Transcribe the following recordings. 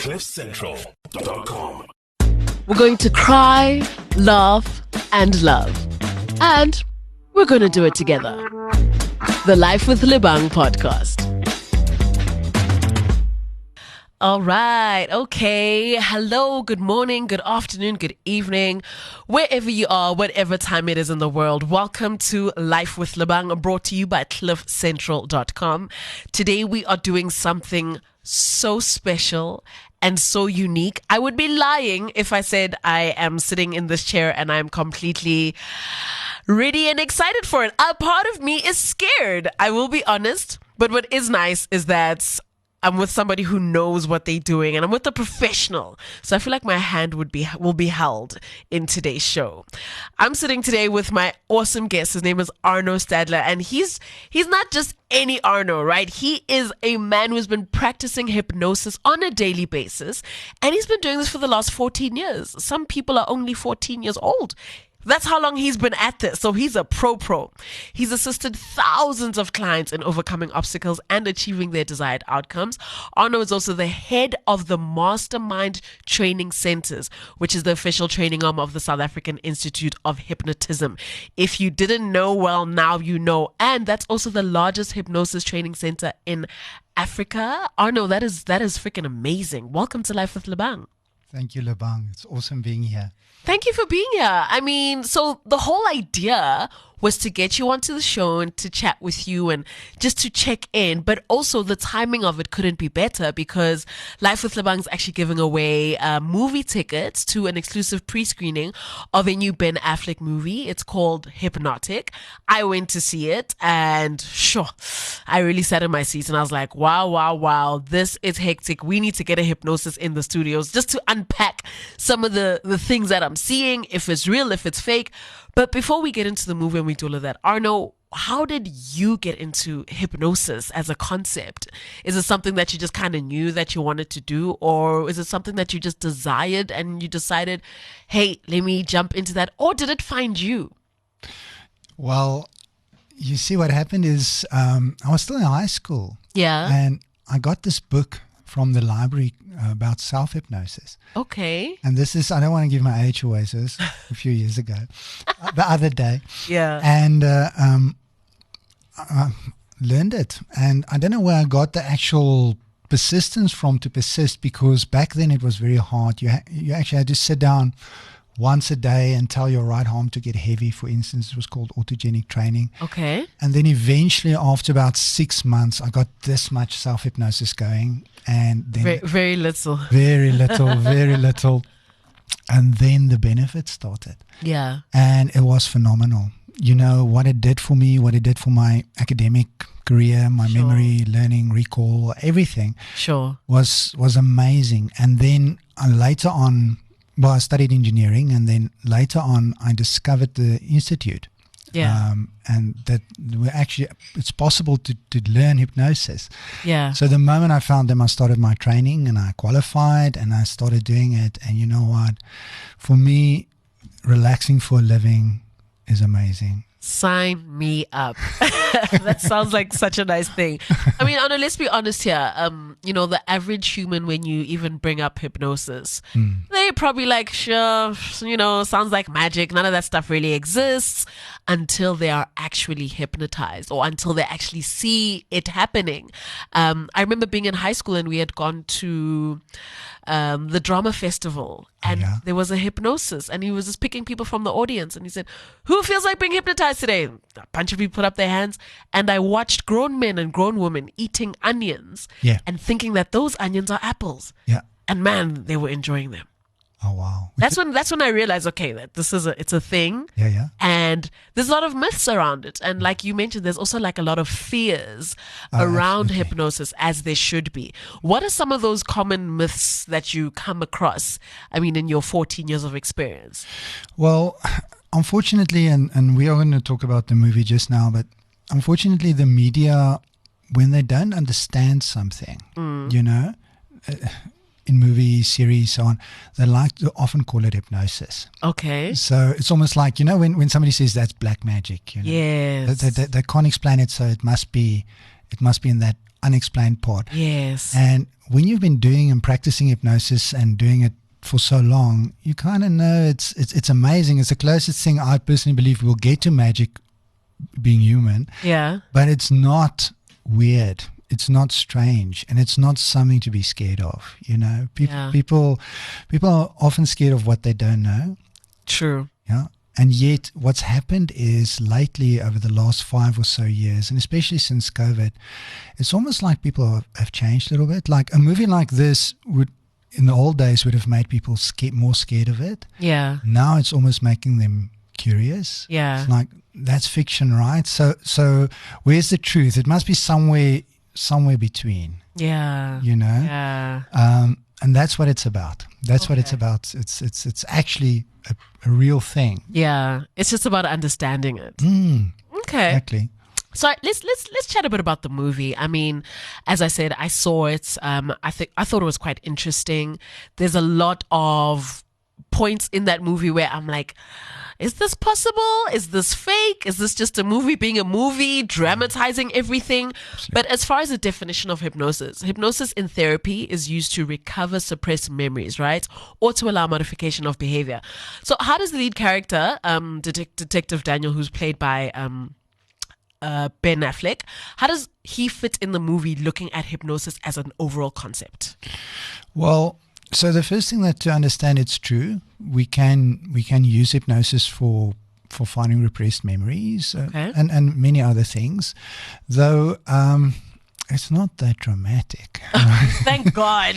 CliffCentral.com. We're going to cry, laugh, and love. And we're going to do it together. The Life with Lebang podcast. All right. Okay. Hello. Good morning. Good afternoon. Good evening. Wherever you are, whatever time it is in the world. Welcome to Life with Lebang, brought to you by CliffCentral.com. Today we are doing something so special and so unique. I would be lying if I said I am sitting in this chair and I'm completely ready and excited for it. A part of me is scared, I will be honest. But what is nice is that I'm with somebody who knows what they're doing, and I'm with a professional. So I feel like my hand will be held in today's show. I'm sitting today with my awesome guest. His name is Arno Stadler, and he's not just any Arno, right? He is a man who's been practicing hypnosis on a daily basis, and he's been doing this for the last 14 years. Some people are only 14 years old. That's how long he's been at this. So he's a pro. He's assisted thousands of clients in overcoming obstacles and achieving their desired outcomes. Arno is also the head of the Mastermind Training Centers, which is the official training arm of the South African Institute of Hypnotism. If you didn't know, well, now you know. And that's also the largest hypnosis training center in Africa. Arno, that is freaking amazing. Welcome to Life with Lebang. Thank you, Lebang. It's awesome being here. Thank you for being here. I mean, so the whole idea was to get you onto the show and to chat with you and just to check in. But also the timing of it couldn't be better because Life with Lebang is actually giving away movie tickets to an exclusive pre-screening of a new Ben Affleck movie. It's called Hypnotic. I went to see it and sure, I really sat in my seat and I was like, wow, this is hectic. We need to get a hypnosis in the studios just to unpack some of the things that I'm seeing, if it's real, if it's fake. But before we get into the movie and we do all of that, Arno, how did you get into hypnosis as a concept? Is it something that you just kind of knew that you wanted to do? Or is it something that you just desired and you decided, hey, let me jump into that? Or did it find you? Well, you see what happened is I was still in high school. Yeah. And I got this book from the library about self-hypnosis. Okay. And this is, I don't want to give my age away, so it's a few years ago, the other day. Yeah. And I learned it. And I don't know where I got the actual persistence from to persist, because back then it was very hard. You actually had to sit down once a day and tell your right arm to get heavy. For instance, it was called autogenic training. Okay. And then eventually, after about 6 months, I got this much self-hypnosis going. And then very little. Very little. And then the benefits started. Yeah. And it was phenomenal. You know, what it did for me, what it did for my academic career, my memory, learning, recall, everything. Sure. Was amazing. And then later on, well, I studied engineering, and then later on I discovered the institute. Yeah. And that it's possible to learn hypnosis. Yeah. So the moment I found them, I started my training and I qualified and I started doing it. And you know what? For me, relaxing for a living is amazing. Sign me up. That sounds like such a nice thing. I mean, Anna, let's be honest here. The average human, when you even bring up hypnosis, they're probably like, sure, sounds like magic. None of that stuff really exists until they are actually hypnotized or until they actually see it happening. I remember being in high school and we had gone to the drama festival, and there was a hypnosis, and he was just picking people from the audience, and he said, who feels like being hypnotized today? A bunch of people put up their hands, and I watched grown men and grown women eating onions and thinking that those onions are apples. Yeah. And man, they were enjoying them. Oh, wow. That's when I realized, okay, that it's a thing. Yeah. And there's a lot of myths around it. And like you mentioned, there's also like a lot of fears around absolutely. Hypnosis, as there should be. What are some of those common myths that you come across, I mean, in your 14 years of experience? Well, unfortunately, and we are going to talk about the movie just now, but unfortunately the media, when they don't understand something, in movie series, so on, they like to often call it hypnosis. Okay. So it's almost like, when somebody says that's black magic, Yes. they can't explain it, so it must be It must be in that unexplained part. Yes. And when you've been doing and practicing hypnosis and doing it for so long, you kind of know it's amazing. It's the closest thing I personally believe we'll get to magic, being human. Yeah. But it's not weird. It's not strange, and it's not something to be scared of. People are often scared of what they don't know. True. Yeah. And yet what's happened is lately, over the last 5 or so years, and especially since COVID, it's almost like people have changed a little bit. Like a movie like this would, in the old days, would have made people more scared of it. Yeah. Now it's almost making them curious. Yeah. It's like, that's fiction, right? So where's the truth? It must be somewhere between. Yeah. Yeah. And that's what it's about. That's what it's about. It's actually a real thing. Yeah. It's just about understanding it. Okay. Exactly. So let's chat a bit about the movie. I mean, as I said, I saw it. I thought it was quite interesting. There's a lot of points in that movie where I'm like, is this possible? Is this fake? Is this just a movie being a movie, dramatizing everything? But as far as the definition of hypnosis in therapy is used to recover suppressed memories, right? Or to allow modification of behavior. So how does the lead character, Detective Daniel, who's played by Ben Affleck, how does he fit in the movie looking at hypnosis as an overall concept? Well, so the first thing that to understand, it's true. We can use hypnosis for finding repressed memories and many other things, though it's not that dramatic. Thank God.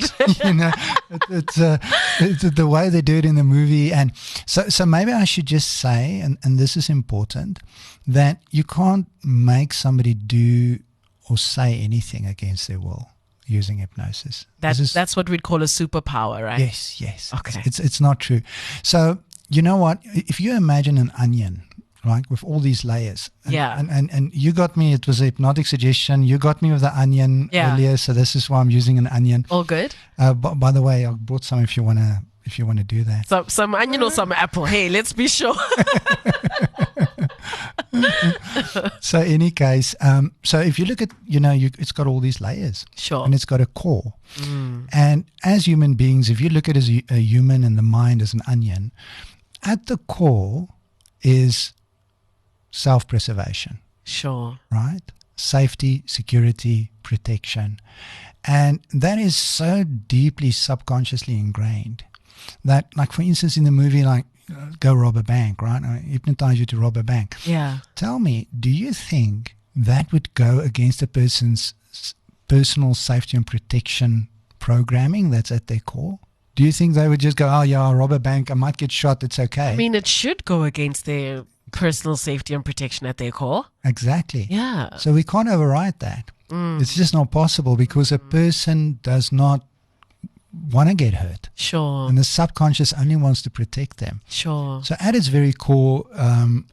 It's the way they do it in the movie, and so maybe I should just say, and this is important, that you can't make somebody do or say anything against their will using hypnosis. That's what we'd call a superpower, right? Yes. Okay. It's not true. So you know what? If you imagine an onion, right, with all these layers. And you got me. It was a hypnotic suggestion. You got me with the onion earlier, so this is why I'm using an onion. All good. By the way, I brought some if you wanna do that. So some onion or some apple. Hey, let's be sure. So any case, so if you look at, it's got all these layers. Sure. And it's got a core. And as human beings, if you look at it as a human and the mind as an onion, at the core is self-preservation. Sure. Right? Safety, security, protection. And that is so deeply subconsciously ingrained that, like, for instance, in the movie, like, go rob a bank, right? I hypnotize you to rob a bank. Yeah. Tell me, do you think that would go against a person's personal safety and protection programming that's at their core? Do you think they would just go, oh yeah, I'll rob a bank, I might get shot, it's okay? I mean, it should go against their personal safety and protection at their core. Exactly. Yeah. So we can't override that. It's just not possible because a person does not want to get hurt. Sure. And the subconscious only wants to protect them. Sure. So at its very core,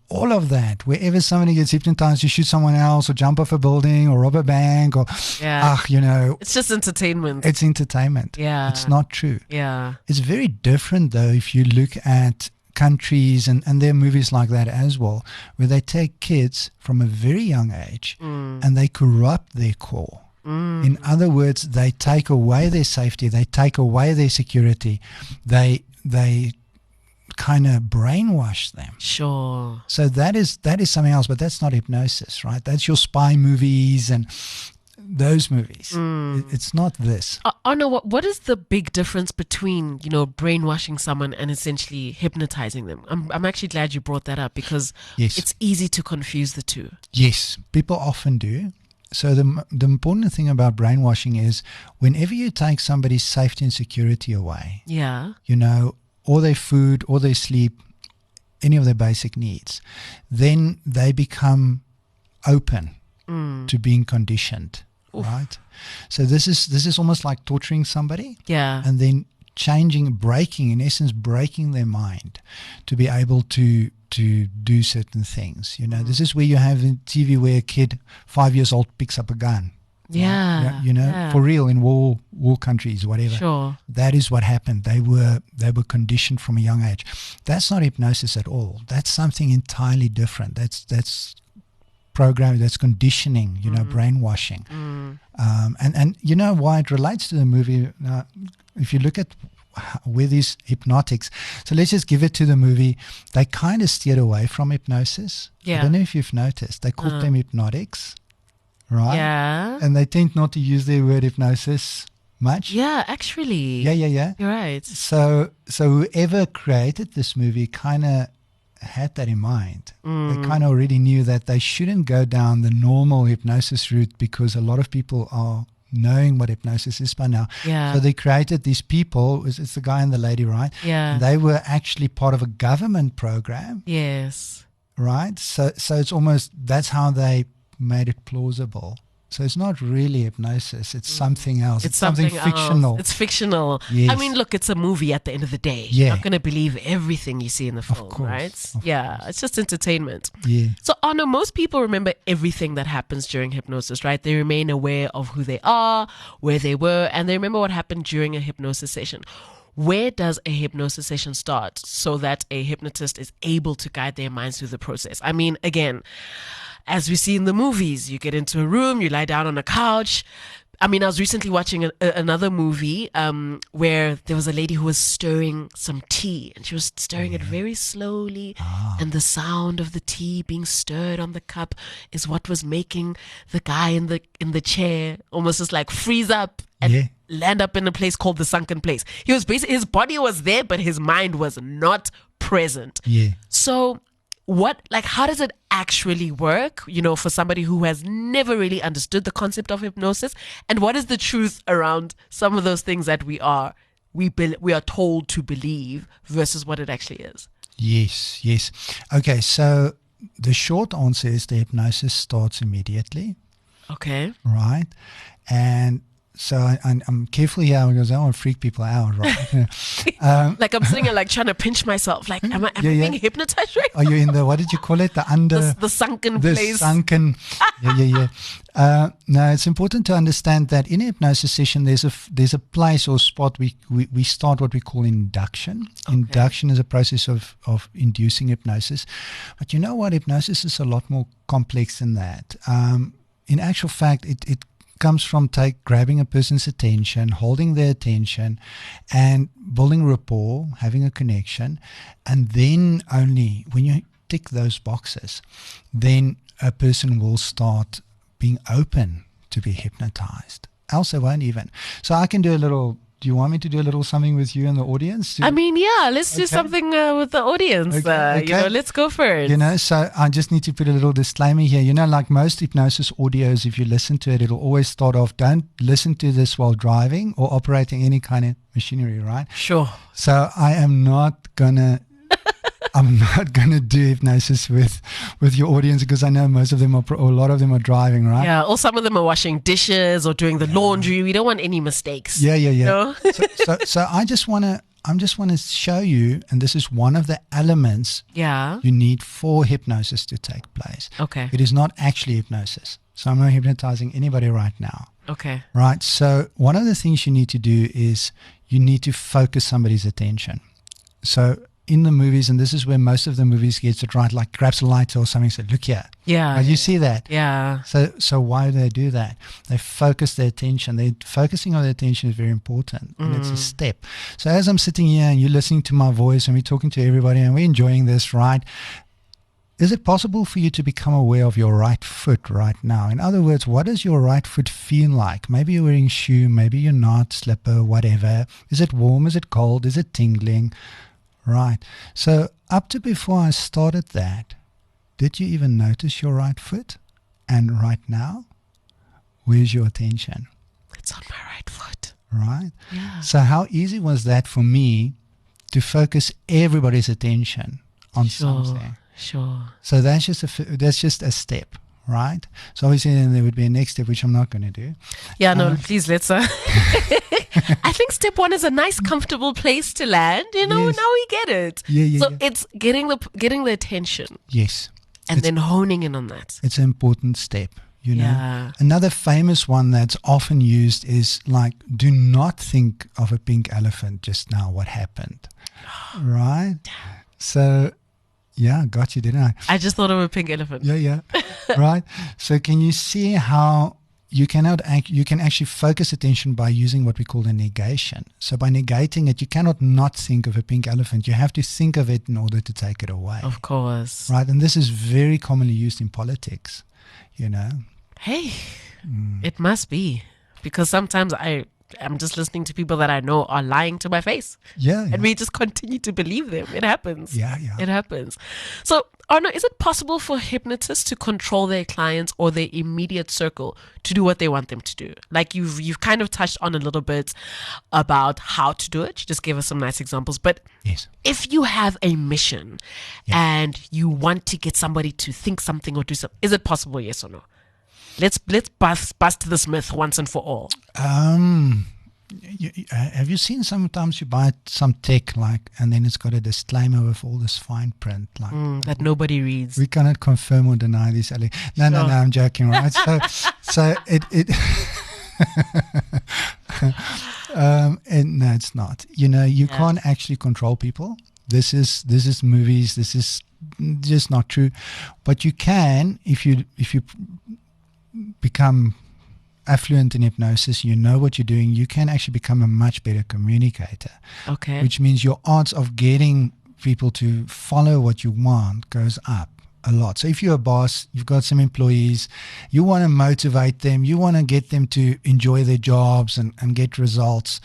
all of that, wherever somebody gets hypnotized, you shoot someone else or jump off a building or rob a bank or, it's just entertainment. It's entertainment. Yeah. It's not true. Yeah. It's very different though if you look at countries, and there are movies like that as well, where they take kids from a very young age and they corrupt their core. In other words, they take away their safety, they take away their security, they kind of brainwash them. Sure. So that is something else, but that's not hypnosis, right? That's your spy movies and those movies. It's not this. Arno, what is the big difference between, brainwashing someone and essentially hypnotizing them? I'm actually glad you brought that up because it's easy to confuse the two. Yes, people often do. So the important thing about brainwashing is whenever you take somebody's safety and security away, or their food, or their sleep, any of their basic needs, then they become open to being conditioned. Oof. Right? So this is almost like torturing somebody. Yeah. And then breaking their mind to be able to do certain things. This is where you have in TV where a kid 5 years old picks up a gun. Yeah. For real, in war countries, whatever. Sure. That is what happened. They were conditioned from a young age. That's not hypnosis at all. That's something entirely different. That's program, that's conditioning, brainwashing. And you know why it relates to the movie? If you look at where these hypnotics, so let's just give it to the movie, they kind of steered away from hypnosis. I don't know if you've noticed. They called them hypnotics, right? Yeah. And they tend not to use the word hypnosis much. Yeah, actually. Yeah. You're right. So whoever created this movie kind of had that in mind. They kind of already knew that they shouldn't go down the normal hypnosis route because a lot of people are knowing what hypnosis is by now. Yeah. So they created these people, it's the guy and the lady, right? Yeah. And they were actually part of a government program. Yes. Right? So it's almost, that's how they made it plausible. So it's not really hypnosis. It's something else. It's something fictional. It's fictional. Yes. I mean, look, it's a movie at the end of the day. Yeah. You're not going to believe everything you see in the film, right? Yeah, it's just entertainment. Yeah. So, Arno, most people remember everything that happens during hypnosis, right? They remain aware of who they are, where they were, and they remember what happened during a hypnosis session. Where does a hypnosis session start so that a hypnotist is able to guide their minds through the process? I mean, again, as we see in the movies, you get into a room, you lie down on a couch. I mean, I was recently watching another movie where there was a lady who was stirring some tea, and she was stirring it very slowly, and the sound of the tea being stirred on the cup is what was making the guy in the chair almost just like freeze up and land up in a place called the sunken place. He was basically, his body was there, but his mind was not present. Yeah. So how does it actually work, for somebody who has never really understood the concept of hypnosis? And what is the truth around some of those things that we are told to believe versus what it actually is? Yes. Okay, so the short answer is the hypnosis starts immediately. Okay. Right? And so I'm careful here because I don't want to freak people out, right? Like I'm sitting here like trying to pinch myself. Like, am I being hypnotized right now? Are you in the, what did you call it? The sunken place. The sunken, yeah. No, it's important to understand that in a hypnosis session, there's a place or spot we start what we call induction. Okay. Induction is a process of inducing hypnosis. But you know what? Hypnosis is a lot more complex than that. In actual fact, it comes from grabbing a person's attention, holding their attention, and building rapport, having a connection, and then only when you tick those boxes, then a person will start being open to be hypnotized. Else they won't even. So I can do a little. Do you want me to do a little something with you and the audience? I mean, yeah, let's do something with the audience. Okay. Let's go for it. So I just need to put a little disclaimer here. Like most hypnosis audios, if you listen to it, it'll always start off, don't listen to this while driving or operating any kind of machinery, right? Sure. So I am not going to I'm not going to do hypnosis with your audience because I know most of them or a lot of them are driving, right? Yeah, or some of them are washing dishes or doing the laundry. We don't want any mistakes. Yeah. No? So I just want to show you, and this is one of the elements you need for hypnosis to take place. Okay. It is not actually hypnosis. So I'm not hypnotizing anybody right now. Okay. Right. So one of the things you need to do is you need to focus somebody's attention. So in the movies, and this is where most of the movies gets it right, like grabs a lighter or something, said, look here. Yeah. You see that? Yeah. So why do they do that? They focus their attention. Focusing on their attention is very important. And it's a step. So as I'm sitting here and you're listening to my voice and we're talking to everybody and we're enjoying this, right? Is it possible for you to become aware of your right foot right now? In other words, what does your right foot feel like? Maybe you're wearing a shoe, maybe you're not, slipper, whatever. Is it warm? Is it cold? Is it tingling? Right. So up to before I started that, did you even notice your right foot? And right now, where's your attention? It's on my right foot. Right? Yeah. So how easy was that for me to focus everybody's attention on something? Sure. So that's just a step, right? So obviously then there would be a next step, which I'm not going to do. Yeah, no, please let's. I think step one is a nice, comfortable place to land. Now we get it. Yeah. So it's getting the attention. Yes. And then honing in on that. It's an important step. Yeah. Another famous one that's often used is like, do not think of a pink elephant just now. What happened? Right? So, Yeah, got you, didn't I? I just thought of a pink elephant. Yeah. Right. So can you see how you can actually focus attention by using what we call a negation. So by negating it, you cannot not think of a pink elephant. You have to think of it in order to take it away. Of course. Right. And this is very commonly used in politics, you know. Hey, it must be. Because sometimes I'm just listening to people that I know are lying to my face. Yeah. And we just continue to believe them. It happens. Yeah. It happens. So, Arno, is it possible for hypnotists to control their clients or their immediate circle to do what they want them to do? Like you've kind of touched on a little bit about how to do it. You just gave us some nice examples. But Yes. if you have a mission and you want to get somebody to think something or do something, is it possible, yes or no? Let's bust this myth once and for all. Have you seen sometimes you buy some tech and then it's got a disclaimer with all this fine print that nobody reads. We cannot confirm or deny this. No, I'm joking, right? So it no, it's not. You can't actually control people. This is movies. This is just not true. But you can if you become affluent in hypnosis, you know what you're doing, you can actually become a much better communicator. Okay. Which means your odds of getting people to follow what you want goes up a lot. So if you're a boss, you've got some employees, you want to motivate them, you want to get them to enjoy their jobs and get results.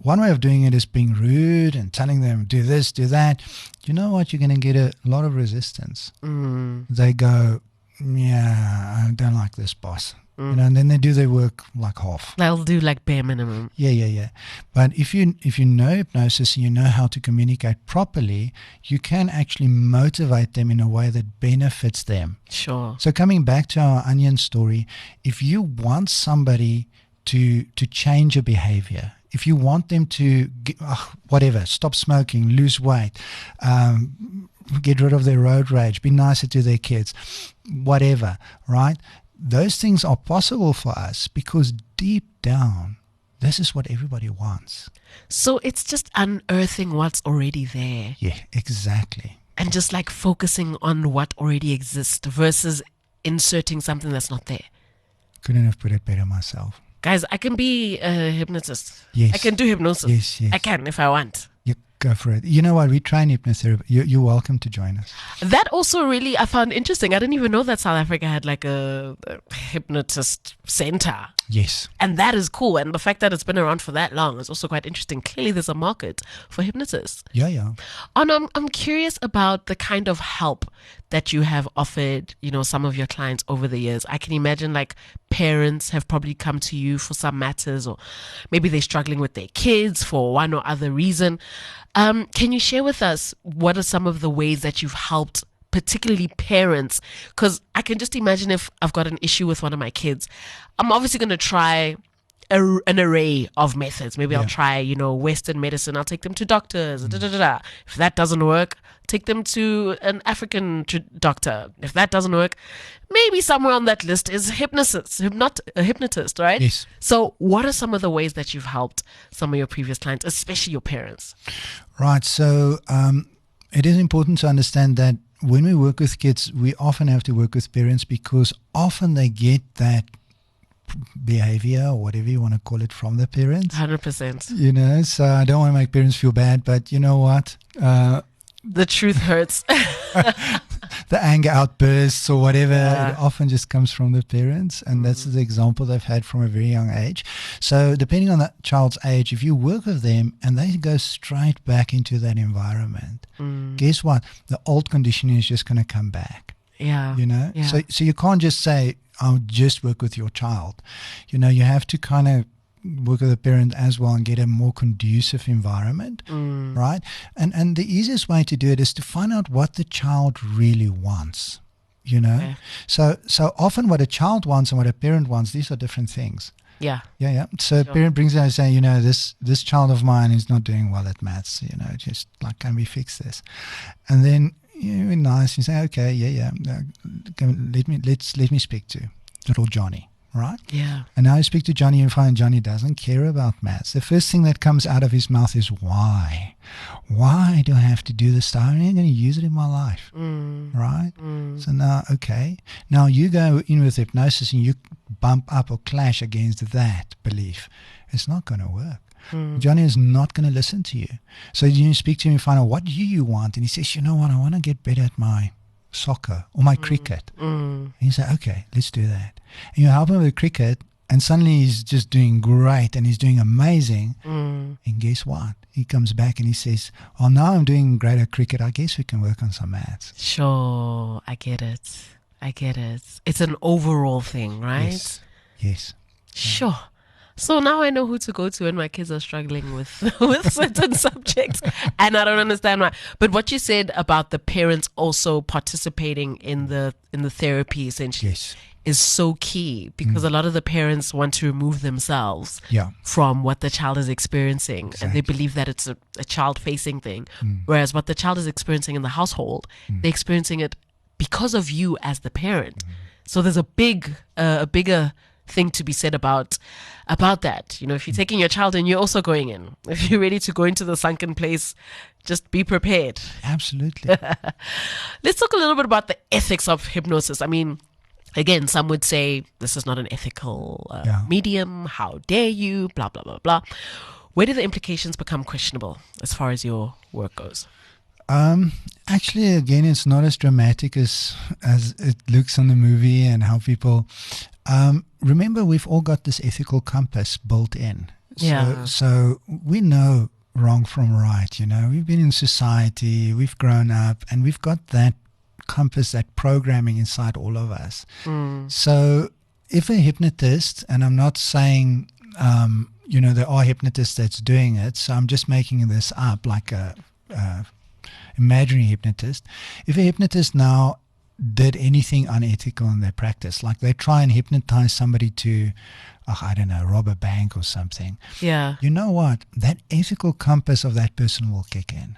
One way of doing it is being rude and telling them, do this, do that. You know what? You're going to get a lot of resistance. They go, yeah, I don't like this boss. And then they do their work like half. They'll do like bare minimum. Yeah. But if you know hypnosis and you know how to communicate properly, you can actually motivate them in a way that benefits them. Sure. So coming back to our onion story, if you want somebody to change a behavior, if you want them to stop smoking, lose weight, get rid of their road rage, be nicer to their kids, whatever, right? Those things are possible for us because deep down, this is what everybody wants. So it's just unearthing what's already there. Yeah, exactly. And just like focusing on what already exists versus inserting something that's not there. Couldn't have put it better myself. Guys, I can be a hypnotist. Yes. I can do hypnosis. Yes. I can if I want. You go for it. You know what? We train hypnotherapy. You're welcome to join us. That also really I found interesting. I didn't even know that South Africa had like a hypnotist center. Yes. And that is cool. And the fact that it's been around for that long is also quite interesting. Clearly, there's a market for hypnotists. Yeah. And I'm curious about the kind of help that you have offered, some of your clients over the years. I can imagine like parents have probably come to you for some matters, or maybe they're struggling with their kids for one or other reason. Can you share with us what are some of the ways that you've helped particularly parents? Because I can just imagine if I've got an issue with one of my kids, I'm obviously going to try an array of methods. Maybe I'll try, Western medicine. I'll take them to doctors. If that doesn't work, take them to an African doctor. If that doesn't work, maybe somewhere on that list is a hypnotist, right? Yes. So what are some of the ways that you've helped some of your previous clients, especially your parents? Right. So it is important to understand that when we work with kids, we often have to work with parents because often they get that behavior or whatever you want to call it from the parents. 100%. So I don't want to make parents feel bad, but you know what? The truth hurts. The anger outbursts or whatever, it often just comes from the parents, and that's the example they've had from a very young age. So depending on that child's age, if you work with them and they go straight back into that environment, guess what? The old conditioning is just going to come back. Yeah. So you can't just say, I'll just work with your child. You have to kind of work with the parent as well and get a more conducive environment, right? And the easiest way to do it is to find out what the child really wants, Okay. So often what a child wants and what a parent wants, these are different things. Yeah. So a parent brings in and say, this child of mine is not doing well at maths, just like, can we fix this? And then nice, you say, okay, let me speak to little Johnny. right? Yeah. And now you speak to Johnny and find Johnny doesn't care about maths. The first thing that comes out of his mouth is why? Why do I have to do this stuff? I'm not going to use it in my life, right? So now, okay. Now you go in with hypnosis and you bump up or clash against that belief. It's not going to work. Johnny is not going to listen to you. So you speak to him and find out, what do you want? And he says, you know what, I want to get better at my soccer or my cricket. And you say, okay, let's do that. And you help him with cricket, and suddenly he's just doing great and he's doing amazing. And guess what? He comes back and he says, well, now I'm doing great at cricket. I guess we can work on some maths. Sure. I get it. It's an overall thing, right? Yes. Sure. So now I know who to go to when my kids are struggling with with certain subjects and I don't understand why. But what you said about the parents also participating in the therapy essentially is so key, because a lot of the parents want to remove themselves from what the child is experiencing, and they believe that it's a child-facing thing, whereas what the child is experiencing in the household, they're experiencing it because of you as the parent. So there's a bigger thing to be said about that. You know, if you're taking your child in, you're also going in. If you're ready to go into the sunken place, just be prepared. Absolutely. Let's talk a little bit about the ethics of hypnosis. I mean, again, some would say this is not an ethical medium. How dare you? Blah, blah, blah, blah. Where do the implications become questionable as far as your work goes? Actually, again, it's not as dramatic as it looks on the movie and how people... remember, we've all got this ethical compass built in. So we know wrong from right, you know. We've been in society, we've grown up, and we've got that compass, that programming inside all of us. So if a hypnotist, and I'm not saying, you know, there are hypnotists that's doing it, so I'm just making this up like a imaginary hypnotist. If a hypnotist now did anything unethical in their practice, like they try and hypnotize somebody to, I don't know, rob a bank or something. Yeah. You know what? That ethical compass of that person will kick in.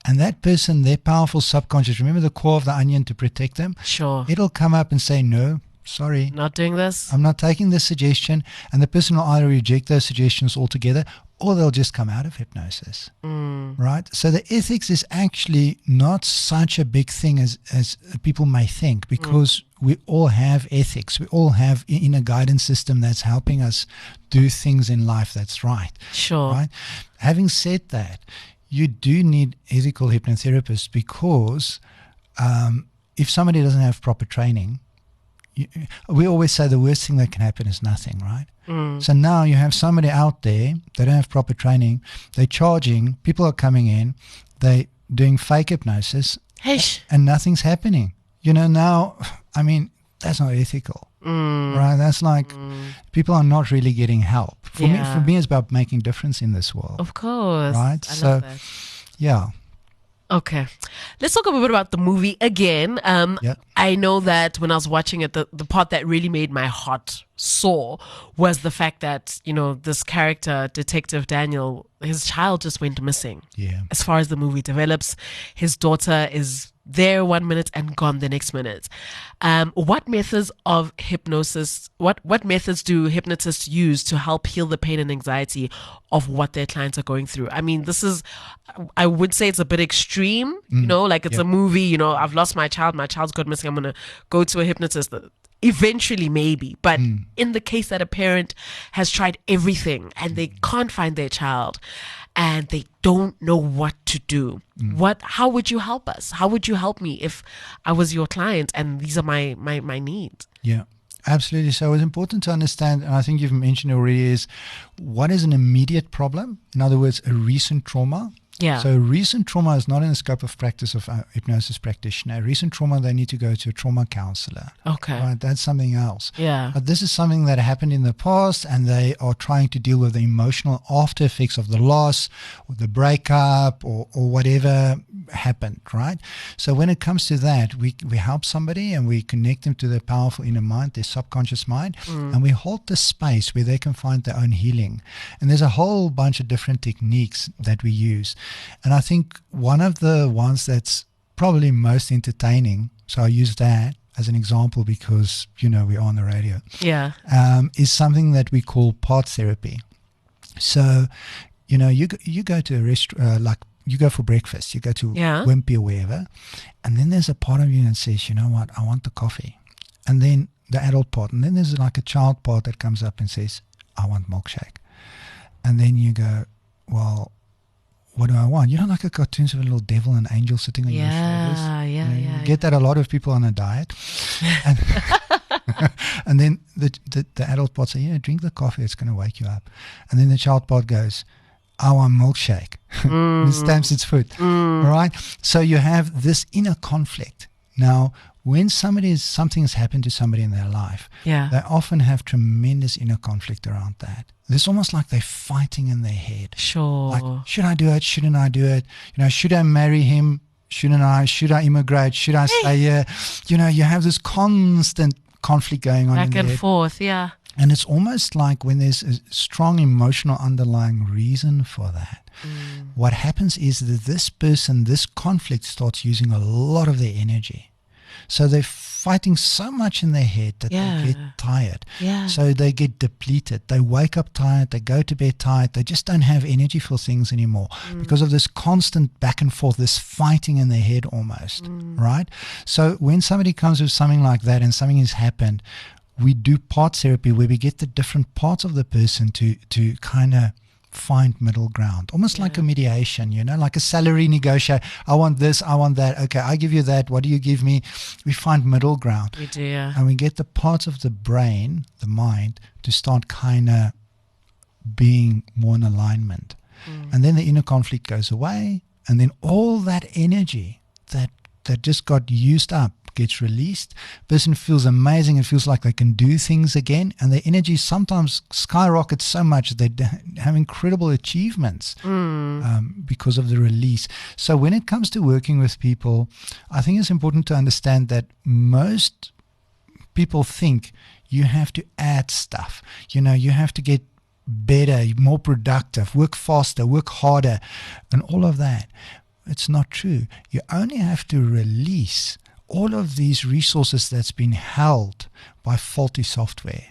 And that person, their powerful subconscious, remember the core of the onion to protect them? Sure. It'll come up and say, no, sorry. Not doing this? I'm not taking this suggestion. And the person will either reject those suggestions altogether, or they'll just come out of hypnosis, right? So the ethics is actually not such a big thing as people may think, because we all have ethics. We all have inner guidance system that's helping us do things in life that's right. Sure. Right? Having said that, you do need ethical hypnotherapists, because if somebody doesn't have proper training, we always say the worst thing that can happen is nothing, right? So now you have somebody out there, they don't have proper training, they're charging, people are coming in, they're doing fake hypnosis, and nothing's happening. You know, now, I mean, that's not ethical, right? That's like, people are not really getting help. For me, it's about making difference in this world. Of course. Right? I love that. Yeah. Okay. Let's talk a bit about the movie again. I know that when I was watching it, the part that really made my heart soar was the fact that, you know, this character, Detective Daniel, his child just went missing. Yeah. As far as the movie develops, his daughter is there 1 minute and gone the next minute. What methods of hypnosis, what methods do hypnotists use to help heal the pain and anxiety of what their clients are going through? I mean, this is, I would say it's a bit extreme, you know, like it's a movie, you know, I've lost my child's gone missing, I'm going to go to a hypnotist. Eventually, maybe. But in the case that a parent has tried everything and they can't find their child and they don't know what to do, how would you help us? How would you help me if I was your client and these are my needs? Yeah, absolutely. So it's important to understand, and I think you've mentioned already, is what is an immediate problem? In other words, a recent trauma. Yeah. So recent trauma is not in the scope of practice of a hypnosis practitioner. Recent trauma, they need to go to a trauma counselor. Okay. Right? That's something else. Yeah. But this is something that happened in the past, and they are trying to deal with the emotional after effects of the loss or the breakup or whatever happened, right? So when it comes to that, we help somebody and we connect them to their powerful inner mind, their subconscious mind, and we hold the space where they can find their own healing. And there's a whole bunch of different techniques that we use. And I think one of the ones that's probably most entertaining, so I use that, as an example, because, we are on the radio, Yeah. is something that we call part therapy. So, you go to a restaurant, like you go for breakfast, you go to Wimpy or wherever, and then there's a part of you that says, you know what, I want the coffee. And then the adult part, and then there's like a child part that comes up and says, I want milkshake. And then you go, well, what do I want? Like a cartoons of a little devil and angel sitting on your shoulders. You get that a lot of people on a diet. And, and then the adult part say, drink the coffee, it's going to wake you up. And then the child part goes, I want milkshake. And it stamps its foot. All right? So you have this inner conflict. Now, when something has happened to somebody in their life, they often have tremendous inner conflict around that. It's almost like they're fighting in their head. Sure. Like, should I do it? Shouldn't I do it? Should I marry him? Shouldn't I? Should I immigrate? Should I stay here? You have this constant conflict going on back in their and head. forth, yeah. And it's almost like when there's a strong emotional underlying reason for that, what happens is that this conflict starts using a lot of their energy. So they're fighting so much in their head that they get tired. Yeah. So they get depleted. They wake up tired. They go to bed tired. They just don't have energy for things anymore because of this constant back and forth, this fighting in their head almost, right? So when somebody comes with something like that and something has happened, we do part therapy where we get the different parts of the person to kind of find middle ground, almost like a mediation, like a salary negotiation. I want this, I want that. Okay, I give you that. What do you give me? We find middle ground. We do, yeah. And we get the parts of the brain, the mind, to start kind of being more in alignment. And then the inner conflict goes away. And then all that energy that just got used up gets released. Person feels amazing and feels like they can do things again, and their energy sometimes skyrockets so much that they have incredible achievements because of the release. So when it comes to working with people, I think it's important to understand that most people think you have to add stuff. You have to get better, more productive, work faster, work harder, and all of that. It's not true. You only have to release all of these resources that's been held by faulty software.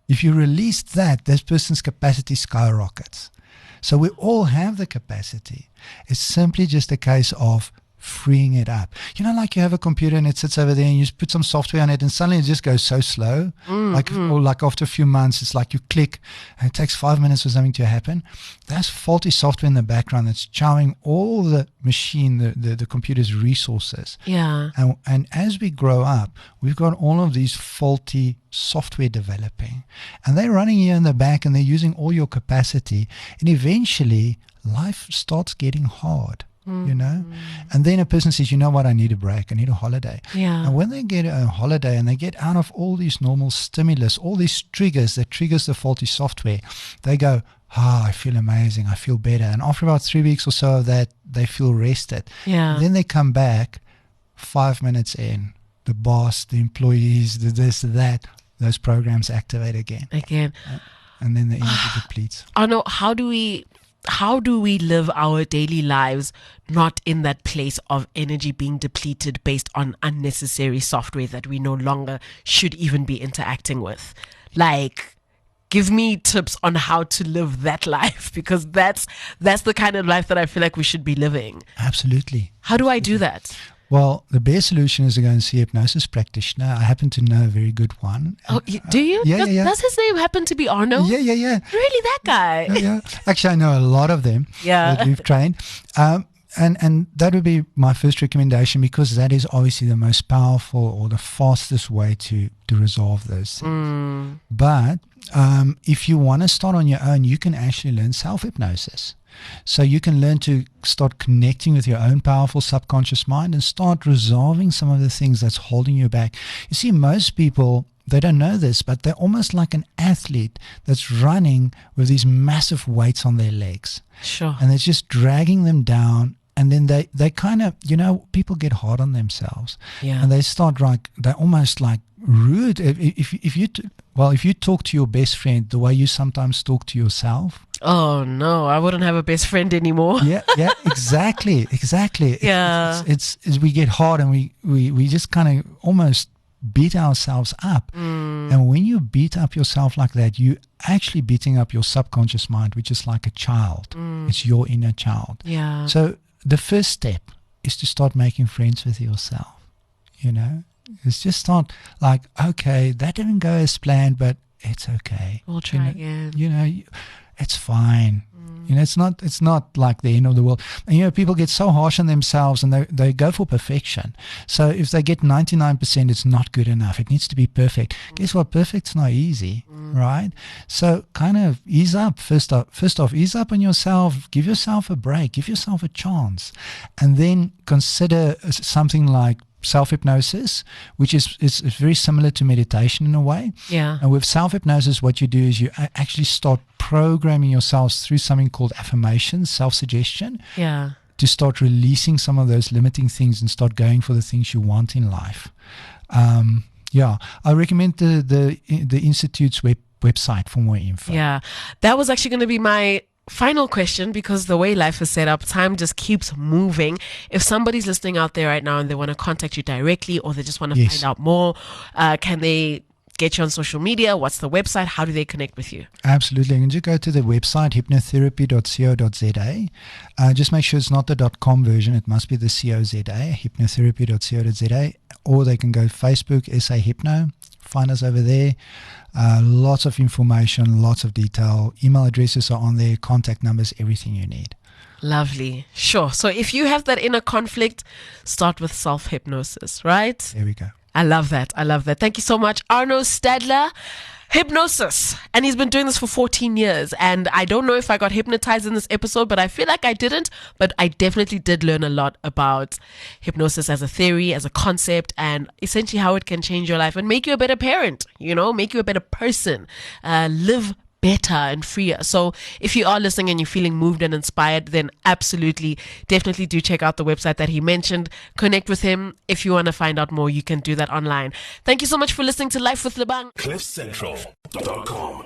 If you release that, this person's capacity skyrockets. So we all have the capacity. It's simply just a case of freeing it up. Like you have a computer and it sits over there and you just put some software on it and suddenly it just goes so slow. Or like after a few months, it's like you click and it takes 5 minutes for something to happen. That's faulty software in the background that's chowing all the machine, the computer's resources. Yeah. And as we grow up, we've got all of these faulty software developing. And they're running here in the back and they're using all your capacity. And eventually, life starts getting hard. And then a person says, you know what, I need a break, I need a holiday. And when they get a holiday and they get out of all these normal stimulus, all these triggers that triggers the faulty software, they go, I feel amazing, I feel better. And after about 3 weeks or so of that, they feel rested. And then they come back 5 minutes in, the boss, the employees, the this, the that, those programs activate again. And then the energy depletes. Arno, how do we live our daily lives not in that place of energy being depleted based on unnecessary software that we no longer should even be interacting with? Like, give me tips on how to live that life, because that's the kind of life that I feel like we should be living. Absolutely. How do I do that? Well, the best solution is to go and see a hypnosis practitioner. I happen to know a very good one. Oh, do you? Does his name happen to be Arno? Yeah. Really, that guy? Yeah. Actually, I know a lot of them that we've trained. And that would be my first recommendation, because that is obviously the most powerful or the fastest way to resolve those things. But if you want to start on your own, you can actually learn self-hypnosis. So you can learn to start connecting with your own powerful subconscious mind and start resolving some of the things that's holding you back. You see, most people, they don't know this, but they're almost like an athlete that's running with these massive weights on their legs. Sure. And it's just dragging them down. And then they kind of, people get hard on themselves. Yeah. And they start they're almost like rude. If you talk to your best friend the way you sometimes talk to yourself. Oh no, I wouldn't have a best friend anymore. Yeah, exactly. Yeah. It's we get hard and we just kind of almost beat ourselves up. And when you beat up yourself like that, you actually beating up your subconscious mind, which is like a child. It's your inner child. Yeah. So the first step is to start making friends with yourself. It's just start like, okay, that didn't go as planned, but it's okay. We'll try again. It's fine. It's not like the end of the world. And people get so harsh on themselves, and they go for perfection. So if they get 99%, it's not good enough. It needs to be perfect. Guess what? Perfect's not easy, right? So kind of ease up. First off, ease up on yourself. Give yourself a break. Give yourself a chance, and then consider something like self-hypnosis, which is very similar to meditation in a way. Yeah. And with self-hypnosis, what you do is you actually start programming yourselves through something called affirmations, self-suggestion, Yeah. to start releasing some of those limiting things and start going for the things you want in life. I recommend the Institute's website for more info. Yeah. That was actually going to be my final question, because the way life is set up, time just keeps moving. If somebody's listening out there right now and they want to contact you directly, or they just want to find out more, can they get you on social media? What's the website? How do they connect with you? Absolutely. You can just go to the website, hypnotherapy.co.za. Just make sure it's not the .com version. It must be the COZA, hypnotherapy.co.za. Or they can go Facebook, SAIH. Find us over there. Lots of information, lots of detail. Email addresses are on there, contact numbers, everything you need. Lovely. Sure. So if you have that inner conflict, start with self-hypnosis, right? There we go. I love that. Thank you so much, Arno Stadler. Hypnosis. And he's been doing this for 14 years. And I don't know if I got hypnotized in this episode, but I feel like I didn't. But I definitely did learn a lot about hypnosis as a theory, as a concept, and essentially how it can change your life and make you a better parent, make you a better person, live better and freer. So if you are listening and you're feeling moved and inspired, then absolutely, definitely do check out the website that he mentioned. Connect with him. If you want to find out more, you can do that online. Thank you so much for listening to Life with Lebang. CliffCentral.com